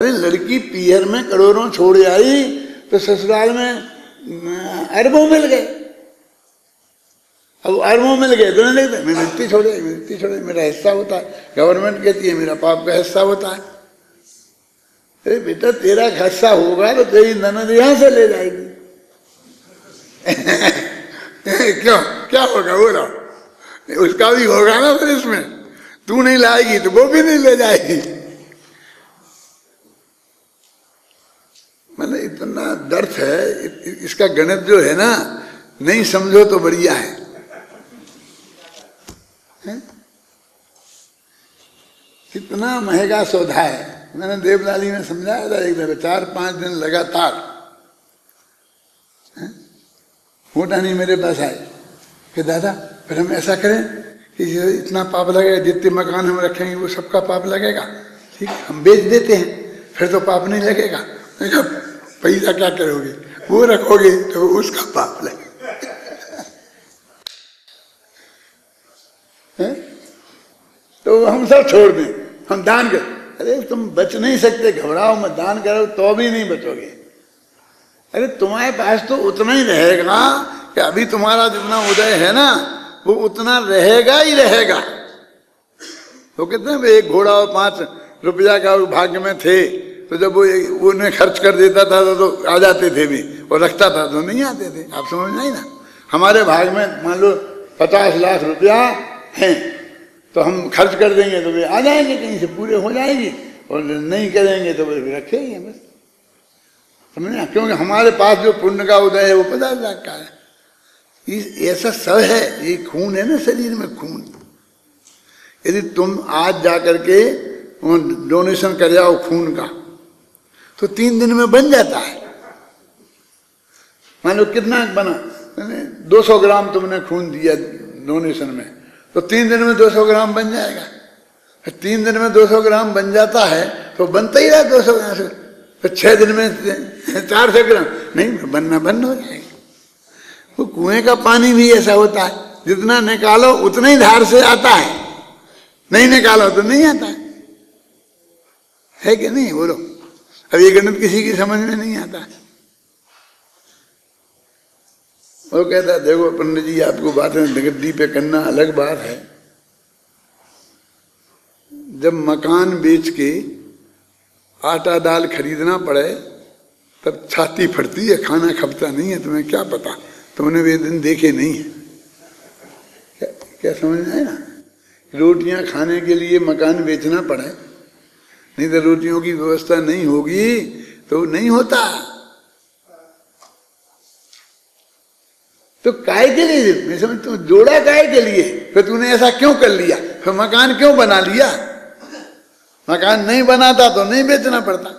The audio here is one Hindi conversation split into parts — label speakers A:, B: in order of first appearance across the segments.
A: अरे लड़की पीहर में करोड़ों छोड़ आई तो ससुराल में अरबों मिल गए। अब अरबों मिल गए तो नहीं लगता मैं मिट्टी छोड़े मेरा हिस्सा होता है। गवर्नमेंट कहती है मेरा पाप का हिस्सा होता है। अरे बेटा तेरा हिस्सा होगा तो तेरी ननद यहां से ले जाएगी। क्यों क्या होगा बोलो, उसका भी होगा ना। फिर इसमें तू नहीं लाएगी तो वो भी नहीं ले जाएगी। मतलब इतना दर्द है इसका। गणित जो है ना नहीं समझो तो बढ़िया है। कितना महंगा सौदा है। मैंने देवलाली में समझाया था एक दफे 4-5 दिन लगातार होटानी मेरे पास आए कि दादा फिर हम ऐसा करें कि इतना पाप लगेगा, जितने मकान हम रखेंगे वो सबका पाप लगेगा। ठीक हम बेच देते हैं फिर तो पाप नहीं लगेगा। पैसा क्या करोगे, वो रखोगे तो उसका पाप लगेगा। तो हम सब छोड़ दें, हम दान कर। अरे तुम बच नहीं सकते, घबराओ मत, दान करो तो भी नहीं बचोगे। अरे तुम्हारे पास तो उतना ही रहेगा कि अभी तुम्हारा जितना उदय है ना वो उतना रहेगा ही रहेगा। तो कहते हैं एक घोड़ा और 5 रुपया का भाग्य में थे तो जब वो उन्हें खर्च कर देता था तो आ जाते थे भी, और रखता था तो नहीं आते थे। आप समझ नहीं ना। हमारे भाग में मान लो 50 लाख रुपया हैं तो हम खर्च कर देंगे तो वे आ जाएंगे, कहीं से पूरे हो जाएगी, और नहीं करेंगे तो वे रखेंगे बस। समझना, क्योंकि हमारे पास जो पुण्य का उदय है वो 50 लाख का है। ऐसा सब है, ये खून है ना शरीर में, खून। यदि तुम आज जा करके डोनेशन कर जाओ खून का तो 3 दिन में बन जाता है। मान लो कितना बना, 200 ग्राम तुमने खून दिया डोनेशन में तो 3 दिन में 200 ग्राम बन जाएगा। 3 दिन में 200 ग्राम बन जाता है तो बनता ही रहा 200 ग्राम से। तो 6 दिन में 400 ग्राम नहीं बनना बंद हो जाएगा। वो कुएं का पानी भी ऐसा होता है, जितना निकालो उतना ही धार से आता है, नहीं निकालो तो नहीं आता है कि नहीं बोलो। अब ये गणित किसी की समझ में नहीं आता। वो कहता है देखो पंडित जी आपको बातें गड्डी पे करना अलग बात है, जब मकान बेच के आटा दाल खरीदना पड़े तब छाती फटती है, खाना खपता नहीं है। तुम्हें क्या पता, तुमने वे दिन देखे नहीं है। क्या समझ में आए ना। रोटियां खाने के लिए मकान बेचना पड़े, नहीं तो रोटियों की व्यवस्था नहीं होगी तो नहीं होता। तो काय के लिए, मैं समझ तुम जोड़ा काय के लिए, फिर तूने ऐसा क्यों कर लिया, फिर मकान क्यों बना लिया। मकान नहीं बनाता तो नहीं बेचना पड़ता।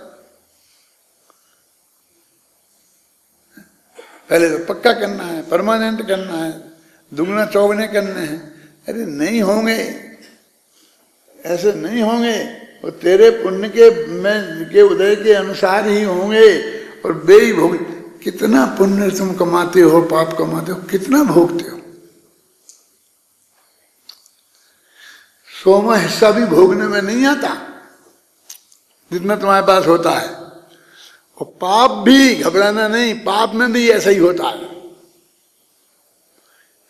A: पहले तो पक्का करना है, परमानेंट करना है, दुगना चौगने करने हैं। अरे नहीं होंगे, ऐसे नहीं होंगे, और तेरे पुण्य के उदय के अनुसार ही होंगे। और बेई भोग, कितना पुण्य तुम कमाते हो, पाप कमाते हो, कितना भोगते हो। 100वां हिस्सा भी भोगने में नहीं आता जितना तुम्हारे पास होता है। और पाप भी, घबराना नहीं, पाप में भी ऐसा ही होता है।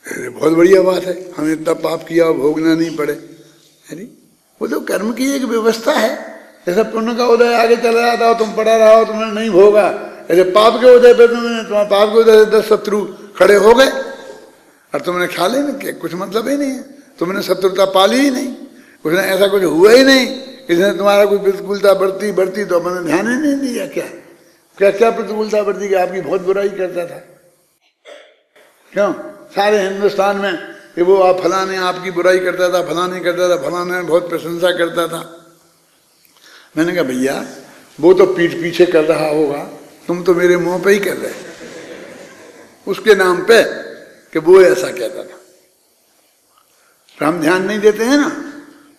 A: अरे बहुत बढ़िया बात है, हमें इतना पाप किया और भोगना नहीं पड़े। अरे वो तो कर्म की एक व्यवस्था है। जैसा पुण्य का उदय आगे चला जाता हो, तुम पड़ा रहा हो, तुमने नहीं भोगा, ऐसे पाप के उदय पे तुम्हारे पाप के उदय से 10 शत्रु खड़े हो गए और तुमने खा लेने कुछ मतलब ही नहीं है। तुमने शत्रुता पाली ही नहीं, कुछ ऐसा कुछ हुआ ही नहीं। इसने तुम्हारा कोई प्रतिकूलता बढ़ती तो मैंने ध्यान ही नहीं दिया। क्या प्रतिकूलता बढ़ती कि आपकी बहुत बुराई करता था। क्यों सारे हिंदुस्तान में कि वो आप फलाने आपकी बुराई करता था, फलाने करता था, फलाने बहुत प्रशंसा करता था। मैंने कहा भैया वो तो पीठ पीछे कर रहा होगा, तुम तो मेरे मुंह पे ही कर रहे उसके नाम पे कि वो ऐसा कहता था। तो हम ध्यान नहीं देते हैं ना।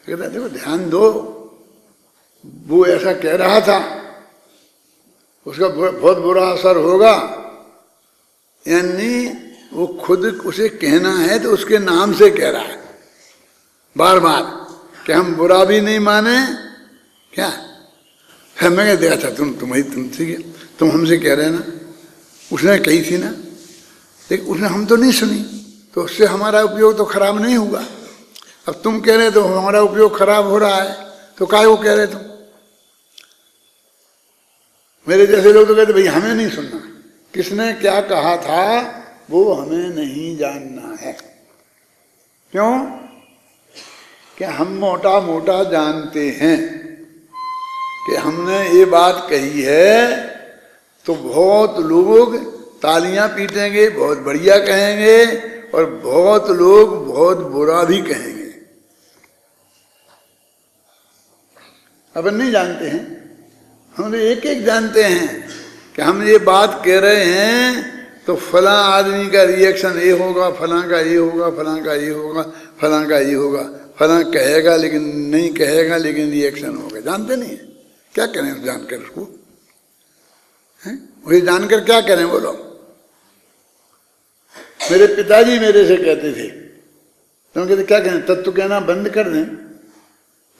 A: कहता देखो ध्यान दो, वो ऐसा कह रहा था, उसका बहुत बुरा असर होगा। यानी वो खुद उसे कहना है तो उसके नाम से कह रहा है बार बार कि हम बुरा भी नहीं माने, क्या है। मैं कह देखा था तुम हमसे कह रहे ना, उसने कही थी ना, लेकिन उसने हम तो नहीं सुनी, तो उससे हमारा उपयोग तो खराब नहीं हुआ। अब तुम कह रहे तो हमारा उपयोग खराब हो रहा है, तो काहे को कह रहे तुम? मेरे जैसे लोग तो कहते भाई हमें नहीं सुनना, किसने क्या कहा था वो हमें नहीं जानना है। क्यों? कि हम मोटा मोटा जानते हैं कि हमने ये बात कही है तो बहुत लोग तालियां पीटेंगे, बहुत बढ़िया कहेंगे, और बहुत लोग बहुत बुरा भी कहेंगे। अपन नहीं जानते हैं, हम एक एक जानते हैं कि हम ये बात कह रहे हैं तो फला आदमी का रिएक्शन ये होगा, फला का ये होगा, फला का ये होगा, फला का ये होगा, फला कहेगा लेकिन नहीं कहेगा, लेकिन रिएक्शन होगा। जानते नहीं है, क्या करें जानकर उसको? वही जानकर क्या करें बोलो? मेरे पिताजी मेरे से कहते थे, तो कहते क्या करें, तत्व कहना बंद कर दें,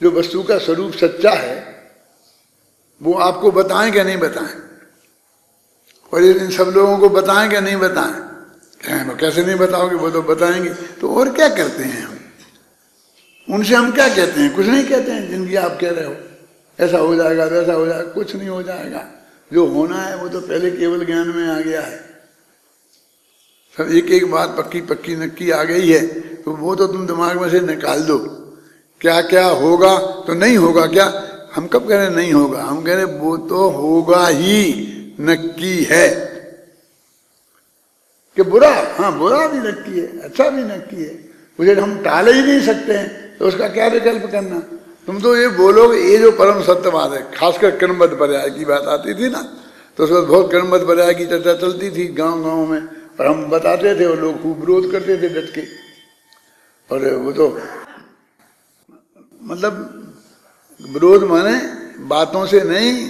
A: जो वस्तु का स्वरूप सच्चा है वो आपको बताएं क्या नहीं बताएं, और इन सब लोगों को बताएं क्या नहीं बताएं? कहें कैसे नहीं बताओगे, वो तो बताएंगे। तो और क्या करते हैं हम? उनसे हम क्या कहते हैं? कुछ नहीं कहते हैं। जिंदगी आप कह रहे हो ऐसा हो जाएगा, वैसा हो जाएगा, कुछ नहीं हो जाएगा। जो होना है वो तो पहले केवल ज्ञान में आ गया है। सब एक एक बात पक्की पक्की नक्की आ गई है, तो वो तो तुम दिमाग में से निकाल दो। क्या क्या होगा तो नहीं होगा क्या? हम कब कह रहे नहीं होगा? हम कह रहे वो तो होगा ही, नक्की है। कि बुरा, हाँ बुरा भी नक्की है, अच्छा भी नक्की है, मुझे हम टाल ही नहीं सकते हैं, तो उसका क्या विकल्प करना? तुम तो ये बोलोगे ये जो परम सत्य बात है, खासकर कर्मबद्ध पर्याय की बात आती थी ना, तो उस वक्त बहुत कर्मबद्ध पर्याय की चर्चा चलती थी गांव गांव में, और हम बताते थे और लोग खूब विरोध करते थे डट के। और वो तो मतलब विरोध माने बातों से नहीं,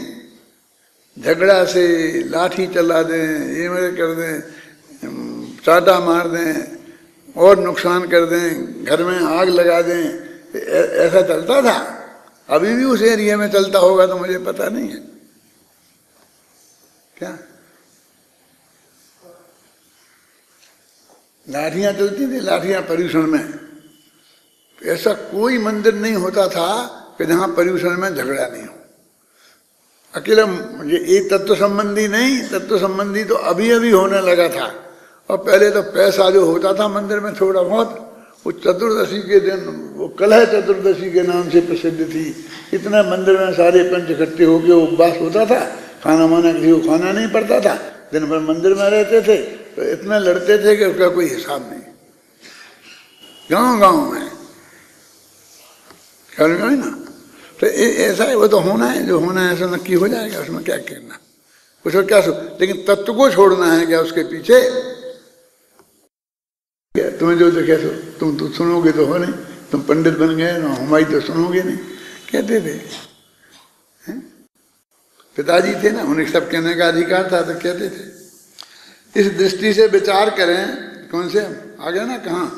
A: झगड़ा से, लाठी चला दें, ये मेरे कर दें, चाटा मार दें और नुकसान कर दें, घर में आग लगा दें, ऐसा चलता था। अभी भी उस एरिया में चलता होगा तो मुझे पता नहीं है। क्या लाठियां चलती थी, लाठियां पर्यूषण में। ऐसा कोई मंदिर नहीं होता था कि जहां पर्यूषण में झगड़ा नहीं हो। अकेला ये एक तत्व संबंधी नहीं, तत्व संबंधी तो अभी अभी होने लगा था। और पहले तो पैसा जो होता था मंदिर में थोड़ा बहुत, वो चतुर्दशी के दिन वो कलह चतुर्दशी के नाम से प्रसिद्ध थी। इतना मंदिर में सारे पंच इकट्ठे होकर उपवास होता था, खाना वाना किसी को खाना नहीं पड़ता था, दिन भर मंदिर में रहते थे, तो इतना लड़ते थे कि उसका कोई हिसाब नहीं। गांव गांव में है ना, तो ऐसा है, वो तो होना है, जो होना है ऐसा नक्की हो जाएगा, उसमें क्या करना, उसको क्या लेकिन तत्व को छोड़ना है क्या उसके पीछे? तुम्हें जो देखे तो तुम तो सुनोगे तो हो नहीं, तुम पंडित बन गए ना, हमारी तो सुनोगे नहीं, कहते थे। पिताजी थे ना, उन्हें सब कहने का अधिकार था तो कहते थे। इस दृष्टि से विचार करें, कौन से आगे ना कहाँ,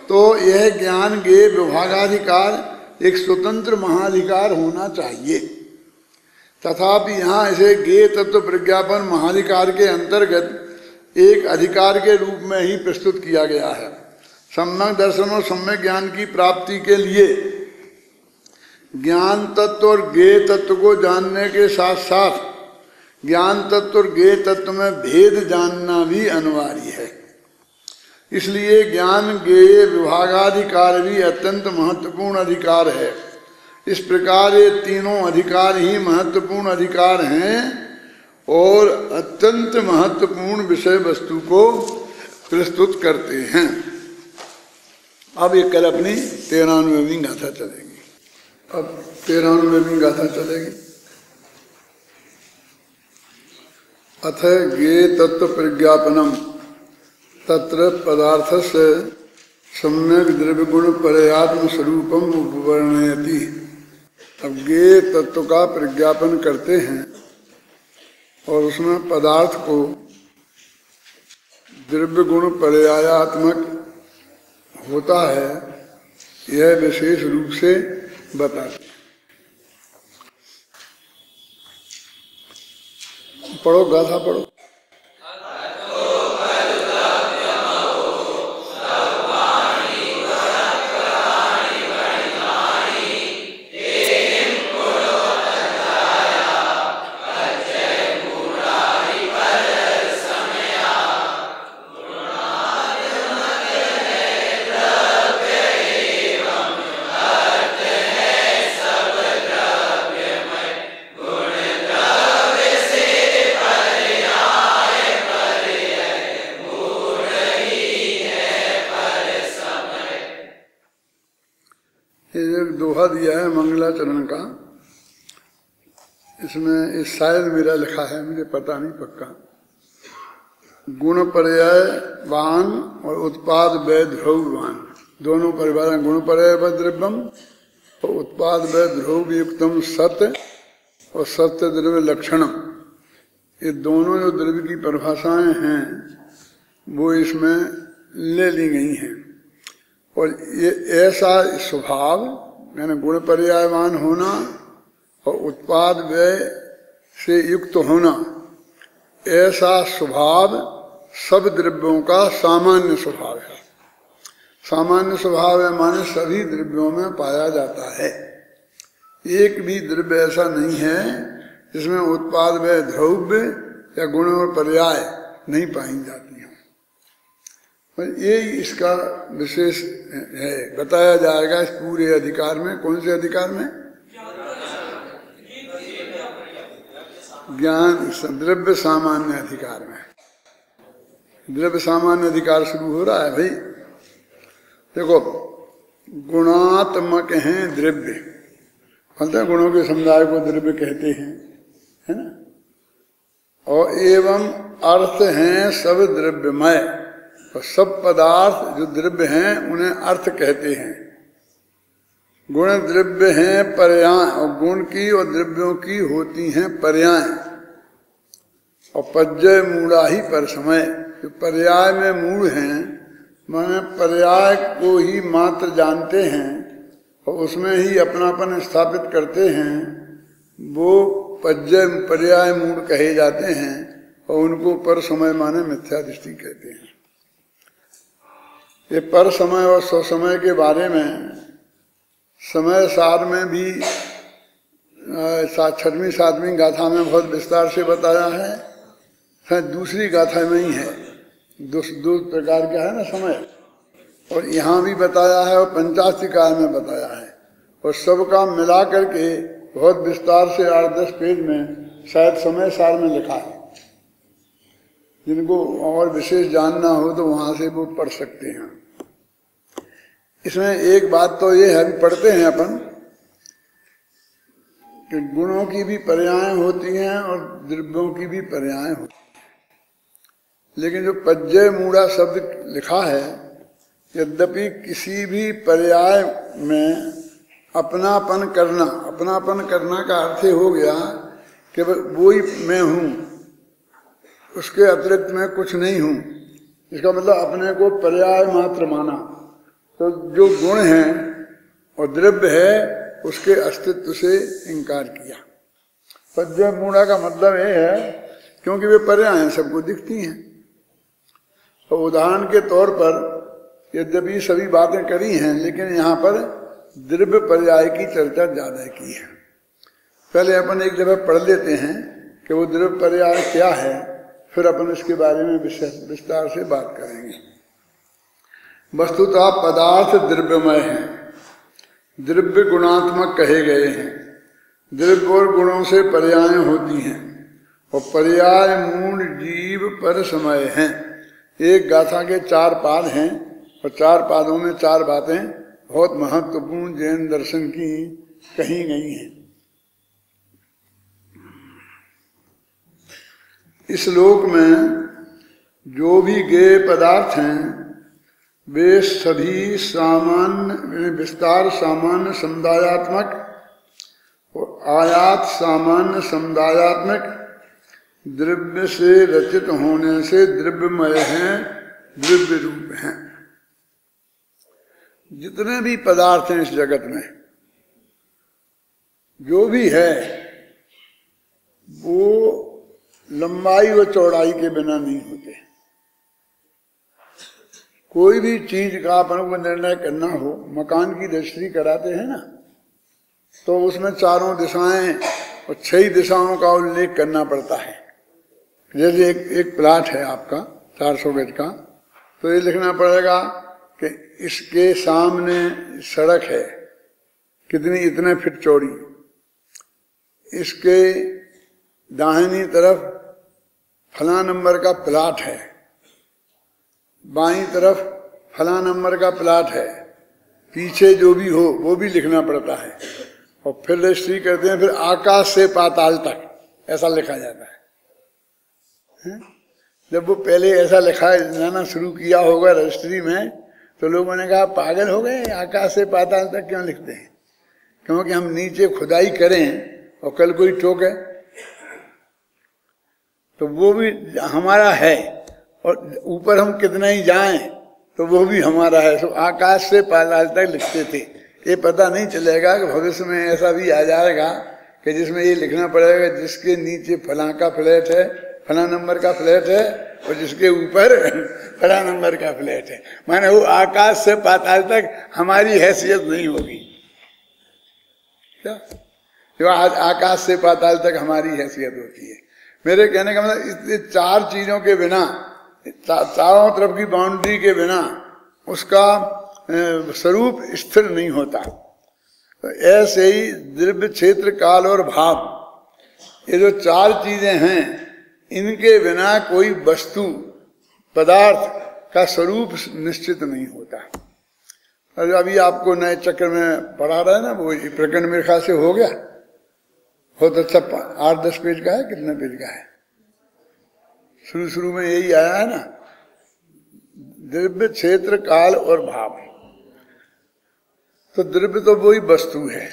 A: तो यह ज्ञान के विभागाधिकार एक स्वतंत्र महाधिकार होना चाहिए। तथापि यहाँ इसे ज्ञेय तत्व प्रज्ञापन महाधिकार के अंतर्गत एक अधिकार के रूप में ही प्रस्तुत किया गया है। सम्यक दर्शन और सम्यक ज्ञान की प्राप्ति के लिए ज्ञान तत्व और ज्ञेय तत्व को जानने के साथ साथ ज्ञान तत्व और ज्ञेय तत्व में भेद जानना भी अनिवार्य है। इसलिए ज्ञान ज्ञेय विभागाधिकार भी अत्यंत महत्वपूर्ण अधिकार है। इस प्रकार ये तीनों अधिकार ही महत्वपूर्ण अधिकार हैं और अत्यंत महत्वपूर्ण विषय वस्तु को प्रस्तुत करते हैं। अब ये कल अपनी 93वीं गाथा चलेगी। अब 93वीं गाथा चलेगी। अथ ज्ञेय तत्व प्रज्ञापनम तत्र पदार्थस्य सम्यक द्रव्य गुण पर्यात्म स्वरूपम उपवर्णयति। अब ज्ञेय तत्व का प्रज्ञापन करते हैं और उसमें पदार्थ को द्रव्य गुण पर्यायात्मक होता है, यह विशेष रूप से बताते। पढ़ो, गाथा पढ़ो। दोहा दिया है मंगलाचरण का, इसमें इस शायद मेरा लिखा है, मुझे पता नहीं पक्का। गुण पर्यायवान और उत्पाद व्यय ध्रुववान दोनों परिवार, गुण पर्याय द्रव्यम और उत्पाद व्यय ध्रुव युक्तम सत्य और सत्य द्रव्य लक्षणम, ये दोनों जो द्रव्य की परिभाषाएं हैं वो इसमें ले ली गई हैं। और ये ऐसा स्वभाव यानी गुण पर्यायवान होना और उत्पाद व्यय से युक्त होना, ऐसा स्वभाव सब द्रव्यों का सामान्य स्वभाव है। सामान्य स्वभाव है माने सभी द्रव्यों में पाया जाता है। एक भी द्रव्य ऐसा नहीं है जिसमें उत्पाद व्यय द्रव्य या गुण और पर्याय नहीं पाई जाती हैं। ये इसका विशेष है, बताया जाएगा इस पूरे अधिकार में। कौन से अधिकार में? ज्ञान द्रव्य सामान्य अधिकार में। द्रव्य सामान्य अधिकार शुरू हो रहा है भाई। देखो, गुणात्मक हैं द्रव्य, मतलब गुणों के समुदाय को द्रव्य कहते हैं, है ना। और एवं अर्थ हैं सब द्रव्यमय, और सब पदार्थ जो द्रव्य हैं उन्हें अर्थ कहते हैं। गुण द्रव्य हैं पर्याय, और गुण की और द्रव्यों की होती हैं पर्याय। और पज्जय मूढ़ा ही पर समय, जो पर्याय में मूढ़ हैं माने पर्याय को ही मात्र जानते हैं और उसमें ही अपनापन स्थापित करते हैं, वो पज्जय पर्याय मूढ़ कहे जाते हैं। और उनको पर समय माने मिथ्या दृष्टि कहते हैं। ये पर समय और स्व समय के बारे में समय सार में भी 6वीं 7वीं गाथा में बहुत विस्तार से बताया है। शायद दूसरी गाथा में ही है, दो प्रकार का है ना समय, और यहाँ भी बताया है और पंचाशिकाय में बताया है। और सबका मिला करके बहुत विस्तार से 8-10 पेज में शायद समय सार में लिखा है। जिनको और विशेष जानना हो तो वहां से वो पढ़ सकते हैं। इसमें एक बात तो ये है, पढ़ते हैं अपन कि गुणों की भी पर्याय होती हैं और द्रव्यों की भी पर्याय होती हैं। लेकिन जो पज्जय मूढ़ा शब्द लिखा है, यद्यपि किसी भी पर्याय में अपनापन करना का अर्थ हो गया कि वो ही मैं हूँ, उसके अतिरिक्त मैं कुछ नहीं हूँ। इसका मतलब अपने को पर्याय मात्र माना। तो जो गुण है और द्रव्य है उसके अस्तित्व से इनकार किया। पज्जय मूढ़ा का मतलब ये है क्योंकि वे पर्याय सबको दिखती हैं। तो उदाहरण के तौर पर यद्यपि सभी बातें करी हैं, लेकिन यहाँ पर द्रव्य पर्याय की चर्चा ज्यादा की है। पहले अपन एक जगह पढ़ लेते हैं कि वो द्रव्य पर्याय क्या है, फिर अपन इसके बारे में विस्तार से बात करेंगे। वस्तुतः पदार्थ द्रव्यमय हैं, द्रव्य गुणात्मक कहे गए हैं। द्रव्य और गुणों से पर्याय होती हैं और पर्याय मूल जीव पर समय हैं। एक गाथा के 4 पाद हैं और 4 पादों में 4 बातें बहुत महत्वपूर्ण जैन दर्शन की कही गई हैं। इस लोक में जो भी गेय पदार्थ हैं वे सभी सामान्य विस्तार सामान्य समुदायात्मक और आयात सामान्य समुदायात्मक द्रव्य से रचित होने से द्रव्यमय हैं, द्रव्य रूप हैं। जितने भी पदार्थ हैं इस जगत में, जो भी है वो लंबाई व चौड़ाई के बिना नहीं होते। कोई भी चीज का अपन को निर्णय करना हो, मकान की रजिस्ट्री कराते हैं ना, तो उसमें चारों दिशाएं और 6 दिशाओं का उल्लेख करना पड़ता है। जैसे एक प्लाट है आपका 400 गज का, तो ये लिखना पड़ेगा कि इसके सामने सड़क है कितनी, इतने फीट चौड़ी, इसके दाहिनी तरफ फला नंबर का प्लाट है, बाईं तरफ फला नंबर का प्लाट है, पीछे जो भी हो वो भी लिखना पड़ता है। और फिर रजिस्ट्री करते हैं, फिर आकाश से पाताल तक ऐसा लिखा जाता है। जब वो पहले ऐसा लिखा जाना शुरू किया होगा रजिस्ट्री में, तो लोगों ने कहा पागल हो गए, आकाश से पाताल तक क्यों लिखते हैं? क्योंकि हम नीचे खुदाई करें और कल कोई ठोके तो वो भी हमारा है, और ऊपर हम कितना ही जाएं तो वो भी हमारा है। तो आकाश से पाताल तक लिखते थे। ये पता नहीं चलेगा कि भविष्य में ऐसा भी आ जाएगा कि जिसमें ये लिखना पड़ेगा जिसके नीचे फला का फ्लैट है, फला नंबर का फ्लैट है, और जिसके ऊपर फला नंबर का फ्लैट है। माने वो आकाश से पाताल तक हमारी हैसियत नहीं होगी। क्या जो आज आकाश से पाताल तक हमारी हैसियत होती है। मेरे कहने का मतलब इस 4 चीजों के बिना, चारों तरफ की बाउंड्री के बिना उसका स्वरूप स्थिर नहीं होता। तो ऐसे ही द्रव्य, क्षेत्र, काल और भाव, ये जो 4 चीजें हैं, इनके बिना कोई वस्तु पदार्थ का स्वरूप निश्चित नहीं होता। और अभी आपको नए चक्र में पढ़ा रहा है ना, वो प्रकरण मेरे ख्याल से हो गया, बहुत अच्छा 8-10 पेज का है, कितने पेज का है? शुरू में यही आया है ना, द्रव्य, क्षेत्र, काल और भाव। तो द्रव्य तो वही वस्तु है।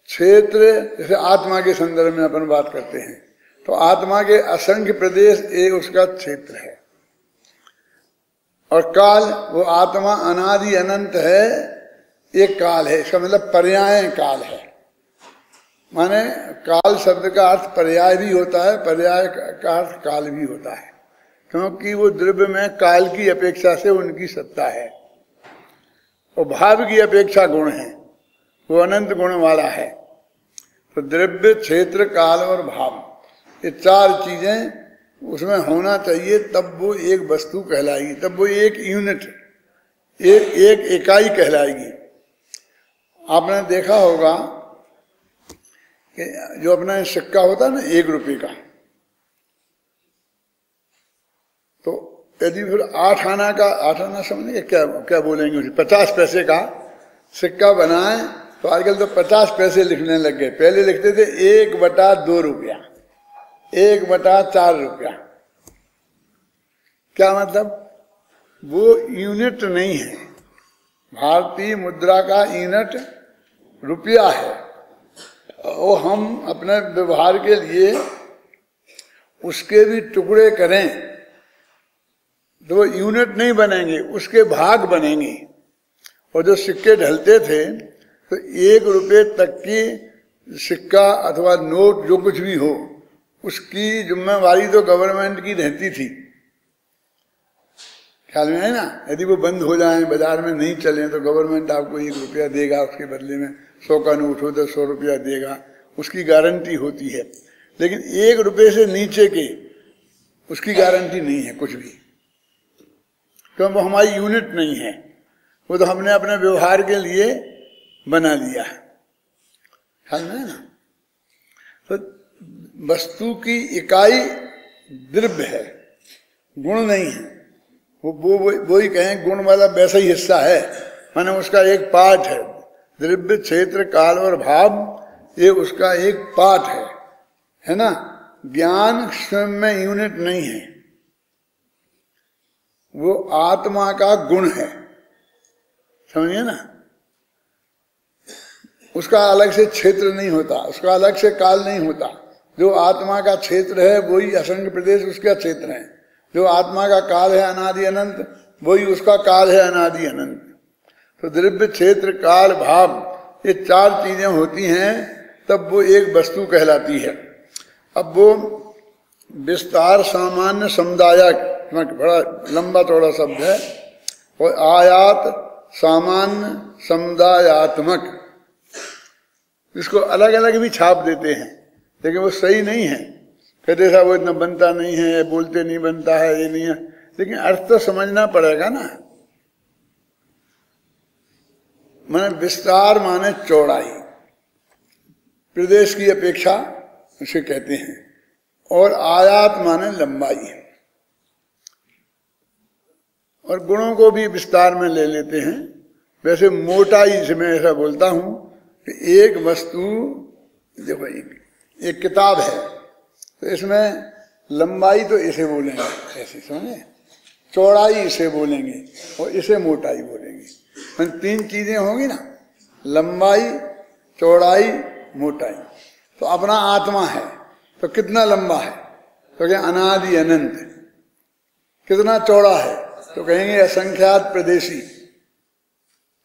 A: क्षेत्र जैसे आत्मा के संदर्भ में अपन बात करते हैं, तो आत्मा के असंख्य प्रदेश ये उसका क्षेत्र है। और काल, वो आत्मा अनादि अनंत है, एक काल है। इसका मतलब पर्याय काल है। माने काल शब्द का अर्थ पर्याय भी होता है, पर्याय का अर्थ काल भी होता है, क्योंकि वो द्रव्य में काल की अपेक्षा से उनकी सत्ता है, और भाव की अपेक्षा गुण है, वो अनंत गुण वाला है। तो द्रव्य, क्षेत्र, काल और भाव, ये 4 चीजें उसमें होना चाहिए, तब वो एक वस्तु कहलाएगी, तब वो एक यूनिट, एक इकाई कहलाएगी। आपने देखा होगा कि जो अपना सिक्का होता है ना 1 रुपये का, तो यदि फिर 8 आना का, 8 आना समझेंगे क्या बोलेंगे, 50 पैसे का सिक्का बनाए, तो आजकल तो 50 पैसे लिखने लग गए। पहले लिखते थे 1/2 रुपया, 1/4 रुपया। क्या मतलब? वो यूनिट नहीं है। भारतीय मुद्रा का यूनिट रुपया है, और हम अपने व्यवहार के लिए उसके भी टुकड़े करें तो वो यूनिट नहीं बनेंगे, उसके भाग बनेंगे। और जो सिक्के ढलते थे, तो 1 रुपये तक की सिक्का अथवा नोट जो कुछ भी हो, उसकी जिम्मेवारी तो गवर्नमेंट की रहती थी। ख्याल में है ना? यदि वो बंद हो जाए, बाजार में नहीं चले, तो गवर्नमेंट आपको 1 रुपया देगा, उसके बदले में 100 का नोट हो तो 100 रुपया देगा, उसकी गारंटी होती है। लेकिन 1 रुपये से नीचे के उसकी गारंटी नहीं है कुछ भी, क्योंकि वो हमारी यूनिट नहीं है, वो तो हमने अपने व्यवहार के लिए बना लिया है। ख्याल में है ना? तो वस्तु की इकाई द्रव्य है, गुण नहीं है। वो ही कहें गुण वाला वैसा ही हिस्सा है, माने उसका एक पार्ट है। द्रव्य, क्षेत्र, काल और भाव, ये उसका एक पार्ट है ना? ज्ञान स्वयं में यूनिट नहीं है, वो आत्मा का गुण है, समझिए ना? उसका अलग से क्षेत्र नहीं होता, उसका अलग से काल नहीं होता। जो आत्मा का क्षेत्र है वही असंख्य प्रदेश उसका क्षेत्र है। जो आत्मा का काल है अनादि अनंत, वही उसका काल है अनादि अनंत। तो द्रव्य, क्षेत्र, काल, भाव, ये 4 चीजें होती हैं, तब वो एक वस्तु कहलाती है। अब वो विस्तार सामान्य समुदायक, बड़ा लंबा चौड़ा शब्द है, और आयात सामान्य समुदायात्मक, इसको अलग अलग भी छाप देते हैं लेकिन वो सही नहीं है। कहते साहब वो इतना बनता नहीं है, बोलते नहीं बनता है, ये नहीं है, लेकिन अर्थ तो समझना पड़ेगा ना। माने विस्तार माने चौड़ाई, प्रदेश की अपेक्षा उसे कहते हैं, और आयात माने लंबाई, और गुणों को भी विस्तार में ले लेते हैं। वैसे मोटाई से मैं ऐसा बोलता हूं कि एक वस्तु, देखो एक किताब है तो इसमें लंबाई तो इसे बोलेंगे, ऐसे समझे, चौड़ाई इसे बोलेंगे और इसे मोटाई बोलेंगे। मतलब 3 चीजें होंगी ना, लंबाई, चौड़ाई, मोटाई। तो अपना आत्मा है तो कितना लंबा है तो क्या अनादि अनंत। कितना चौड़ा है तो कहेंगे असंख्यात प्रदेशी।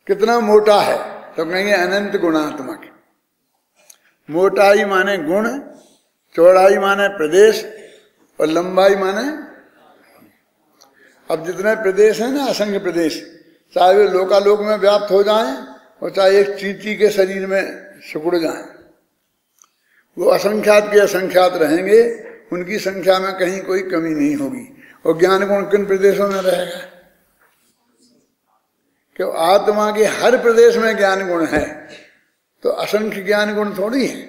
A: कितना मोटा है तो कहेंगे अनंत गुणात्मक। मोटाई माने गुण, चौड़ाई माने प्रदेश, और लंबाई माने, अब जितने प्रदेश हैं ना, असंख्य प्रदेश, चाहे वे लोकालोक में व्याप्त हो जाएं और चाहे एक चींटी के शरीर में सिकुड़ जाएं, वो असंख्यात के असंख्यात रहेंगे, उनकी संख्या में कहीं कोई कमी नहीं होगी। और ज्ञान गुण किन प्रदेशों में रहेगा? क्यों आत्मा के हर प्रदेश में ज्ञान गुण है, तो असंख्य ज्ञान गुण थोड़ी है।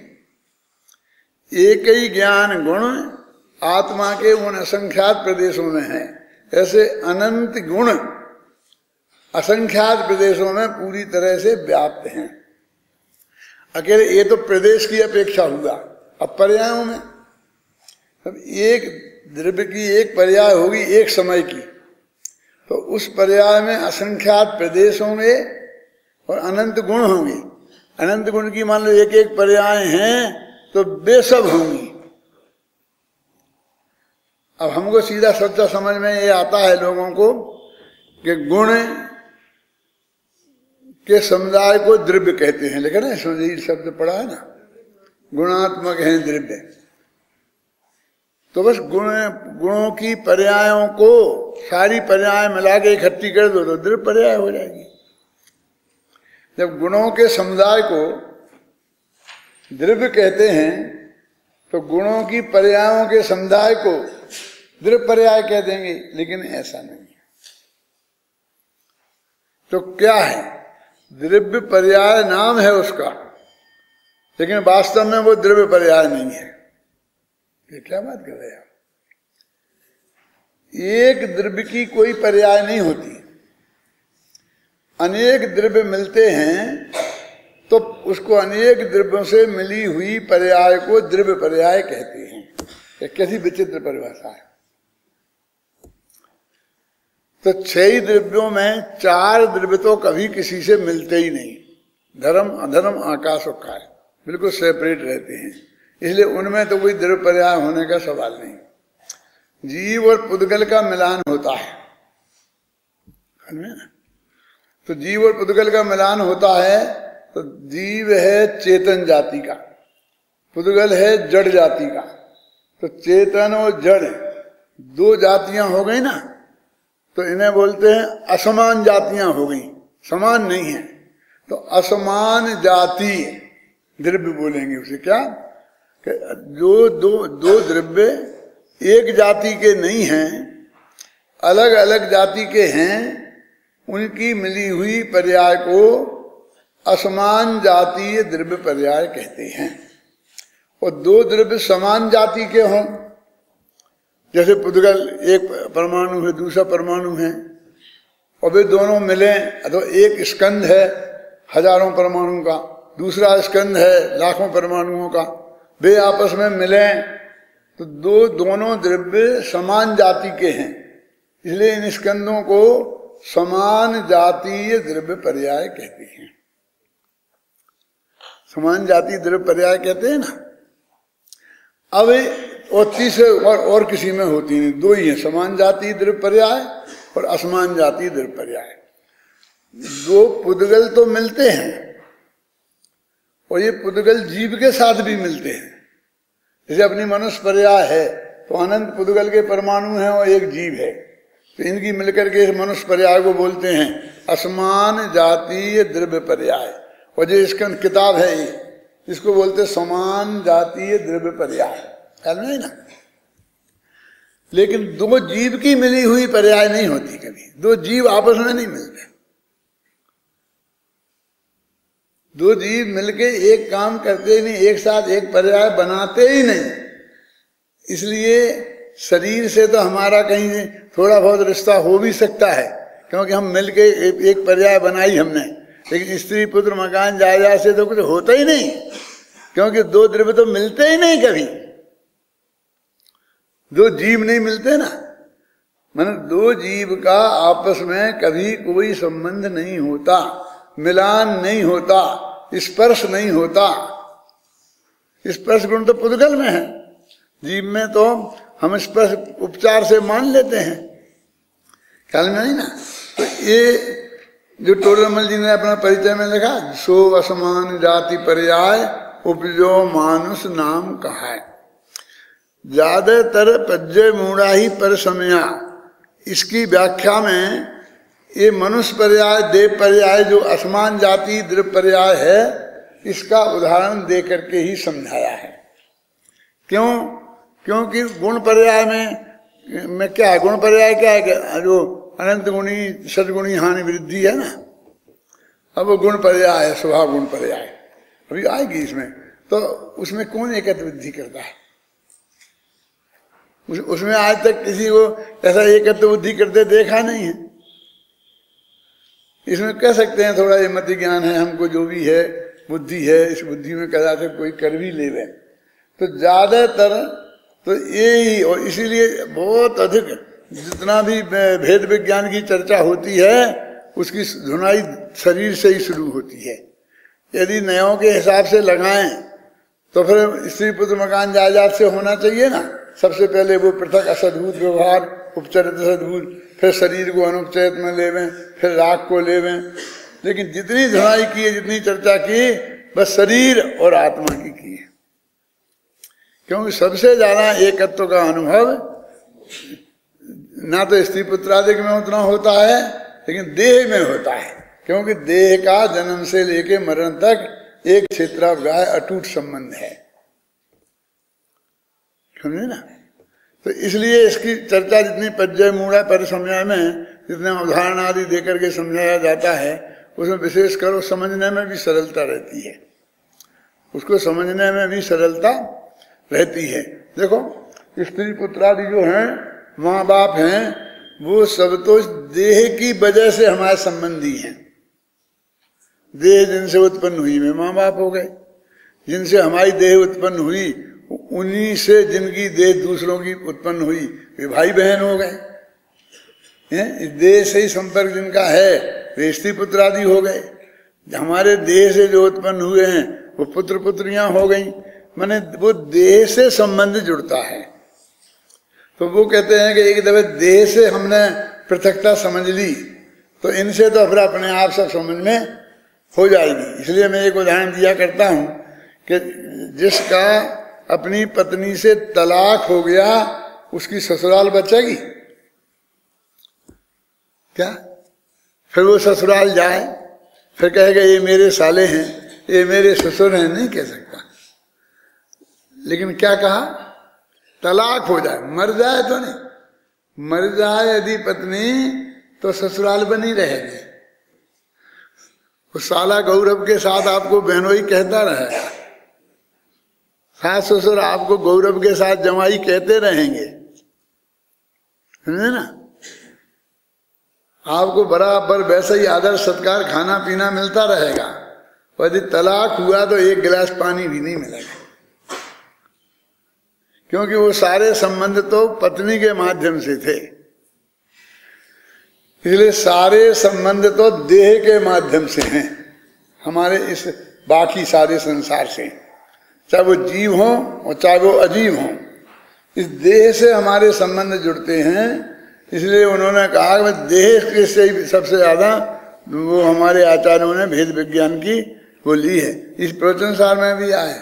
A: एक ही ज्ञान गुण आत्मा के उन असंख्यात प्रदेशों में है, ऐसे अनंत गुण असंख्यात प्रदेशों में पूरी तरह से व्याप्त हैं। अकेले ये तो प्रदेश की अपेक्षा हुआ। अब पर्यायों में, अब एक द्रव्य की एक पर्याय होगी एक समय की, तो उस पर्याय में असंख्यात प्रदेश होंगे और अनंत गुण होंगे। अनंत गुण की मान लो एक एक पर्याय हैं तो बेसब होंगी। अब हमको सीधा सच्चा समझ में ये आता है लोगों को कि गुण के समुदाय को द्रव्य कहते हैं, लेकिन ना इसमें शब्द पढ़ा है ना, गुणात्मक है द्रव्य। तो बस गुणों की पर्यायों को सारी पर्याय मिला के इकट्ठी कर दो तो द्रव्य पर्याय हो जाएगी। जब गुणों के समुदाय को द्रव्य कहते हैं तो गुणों की पर्यायों के समुदाय को द्रव्य पर्याय कह देंगे, लेकिन ऐसा नहीं है। तो क्या है? द्रव्य पर्याय नाम है उसका, लेकिन वास्तव में वो द्रव्य पर्याय नहीं है। ये क्या बात कर रहे हैं आप? एक द्रव्य की कोई पर्याय नहीं होती, अनेक द्रव्य मिलते हैं तो उसको अनेक द्रव्यों से मिली हुई पर्याय को द्रव्य पर्याय कहते हैं। ये कैसी विचित्र परिभाषा है। तो 6 द्रव्यों में 4 द्रव्य तो कभी किसी से मिलते ही नहीं। धर्म अधर्म आकाश और काय बिल्कुल सेपरेट रहते हैं, इसलिए उनमें तो कोई द्रव्य पर्याय होने का सवाल नहीं। जीव और पुद्गल का मिलान होता है, तो जीव और पुद्गल का मिलान होता है तो जीव है चेतन जाति का, पुद्गल है जड़ जाति का। तो चेतन और जड़ 2 जातियां हो गई ना, तो इन्हें बोलते हैं असमान जातियां हो गई, समान नहीं है। तो असमान जाति द्रव्य बोलेंगे उसे। क्या? जो दो द्रव्य एक जाति के नहीं हैं, अलग अलग जाति के हैं, उनकी मिली हुई पर्याय को असमान जातीय द्रव्य पर्याय कहते हैं। और 2 द्रव्य समान जाति के हों, जैसे पुद्गल एक परमाणु है दूसरा परमाणु है, और वे दोनों मिलें, तो एक स्कंध है हजारों परमाणु का, दूसरा स्कंध है लाखों परमाणुओं का, वे आपस में मिलें तो दोनों द्रव्य समान जाति के हैं, इसलिए इन स्कंधों को समान जातीय द्रव्य पर्याय कहते हैं। समान जातीय द्रव्य पर्याय कहते हैं ना। अब और तीसरे और किसी में होती नहीं, 2 ही है, समान जातीय द्रव्य पर्याय और असमान जातीय द्रव्य पर्याय। 2 पुद्गल तो मिलते हैं, और ये पुद्गल जीव के साथ भी मिलते हैं। जैसे अपनी मनुष्य पर्याय है तो अनंत पुद्गल के परमाणु हैं और एक जीव है, तो इनकी मिलकर के इस मनुष्य पर्याय को बोलते हैं असमान जातीय द्रव्य पर्याय। और जो इसका किताब है ये, इसको बोलते समान जातीय द्रव्य पर्याय, ख्याल नहीं ना। लेकिन दो जीव की मिली हुई पर्याय नहीं होती कभी, दो जीव आपस में नहीं मिलते। दो जीव मिलके एक काम करते ही नहीं, एक साथ एक पर्याय बनाते ही नहीं। इसलिए शरीर से तो हमारा कहीं थोड़ा बहुत रिश्ता हो भी सकता है, क्योंकि हम मिलके एक पर्याय बनाई हमने, लेकिन स्त्री पुत्र मकान जायदाद से तो कुछ होता ही नहीं, क्योंकि दो द्रव्य तो मिलते ही नहीं कभी, दो जीव नहीं मिलते ना। माने दो जीव का आपस में कभी कोई संबंध नहीं होता, मिलान नहीं होता, स्पर्श नहीं होता। स्पर्श गुण तो पुद्गल में है, जीव में तो हम स्पर्श उपचार से मान लेते हैं, ख्याल में नहीं ना। तो ये जो टोडरमल जी ने अपना परिचय में लिखा, सो असमान जाति पर्याय उपजो मानुष नाम कहा है। ज्यादातर पज्जय मूढ़ा ही पर समया, इसकी व्याख्या में ये मनुष्य पर्याय देव पर्याय जो असमान जाति द्रव्य पर्याय है, इसका उदाहरण दे करके ही समझाया है। क्यों? क्योंकि गुण पर्याय में क्या है, गुण पर्याय क्या है कि जो अनंत गुणी सदगुणी हानि वृद्धि है ना, अब वो गुण पर्याय है, स्वभाव गुण पर्याय अभी आएगी इसमें। तो उसमें कौन एकत्व वृद्धि करता है? उसमें आज तक किसी को ऐसा एकत्व बुद्धि करते देखा नहीं है। इसमें कह सकते हैं थोड़ा ये मति ज्ञान है, हमको जो भी है बुद्धि है, इस बुद्धि में कदा से कोई कर भी ले। तो ज्यादातर तो यही, और इसीलिए बहुत अधिक जितना भी भेद विज्ञान की चर्चा होती है उसकी धुनाई शरीर से ही शुरू होती है। यदि नयों के हिसाब से लगाएं तो फिर स्त्री पुत्र मकान जायदाद से होना चाहिए ना। सबसे पहले वो पृथक असद्भुत व्यवहार, उपचरित सद्भुत, फिर शरीर को अनुपचरित में लेवें, फिर राग को लेवें। लेकिन जितनी धुनाई की है, जितनी चर्चा की, बस शरीर और आत्मा की है। क्योंकि सबसे ज्यादा एकत्व का अनुभव ना तो स्त्री पुत्रादिक में उतना होता है, लेकिन देह में होता है। क्योंकि देह का जन्म से लेके मरण तक एक क्षेत्रावगाह अटूट संबंध है, समझे ना। तो इसलिए इसकी चर्चा जितनी पज्जय मूढ़ा परिसमय में जितने उदाहरण आदि देकर के समझाया जाता है, उसमें विशेष कर समझने में भी सरलता रहती है, उसको समझने में भी सरलता रहती है। देखो स्त्री पुत्रादि जो हैं, माँ बाप हैं, वो सब तो देह की वजह से हमारे संबंधी हैं। देह जिनसे उत्पन्न हुई वे माँ बाप हो गए, जिनसे हमारी देह उत्पन्न हुई उन्हीं से जिनकी देह दूसरों की उत्पन्न हुई वे भाई बहन हो गए। इस देह से ही संपर्क जिनका है वे स्त्री पुत्र आदि हो गए। हमारे देह से जो उत्पन्न हुए हैं वो पुत्र पुत्रियां हो गई। माने वो देह से संबंध जुड़ता है। तो वो कहते हैं कि एक दफे देह से हमने पृथकता समझ ली तो इनसे तो फिर अपने आप सब समझ में हो जाएगी। इसलिए मैं एक उदाहरण दिया करता हूं कि जिसका अपनी पत्नी से तलाक हो गया उसकी ससुराल बचेगी क्या? फिर वो ससुराल जाए, फिर कहेगा ये मेरे साले हैं, ये मेरे ससुर हैं, नहीं कह सकता। लेकिन क्या कहा? तलाक हो जाए, मर जाए तो नहीं, मर जाए यदि पत्नी तो ससुराल बनी रहेगी। वो साला गौरव के साथ आपको बहनोई कहता रहेगा, सास ससुर आपको गौरव के साथ जमाई कहते रहेंगे, समझे ना। आपको बराबर वैसा ही आदर सत्कार खाना पीना मिलता रहेगा। और यदि तलाक हुआ तो एक गिलास पानी भी नहीं मिलेगा, क्योंकि वो सारे संबंध तो पत्नी के माध्यम से थे। इसलिए सारे संबंध तो देह के माध्यम से हैं हमारे इस बाकी सारे संसार से, चाहे वो जीव हो और चाहे वो अजीव हो, इस देह से हमारे संबंध जुड़ते हैं। इसलिए उन्होंने कहा कि देह के से सबसे ज्यादा वो हमारे आचार्यों ने भेद विज्ञान की वो ली है। इस प्रवचन सार में भी आए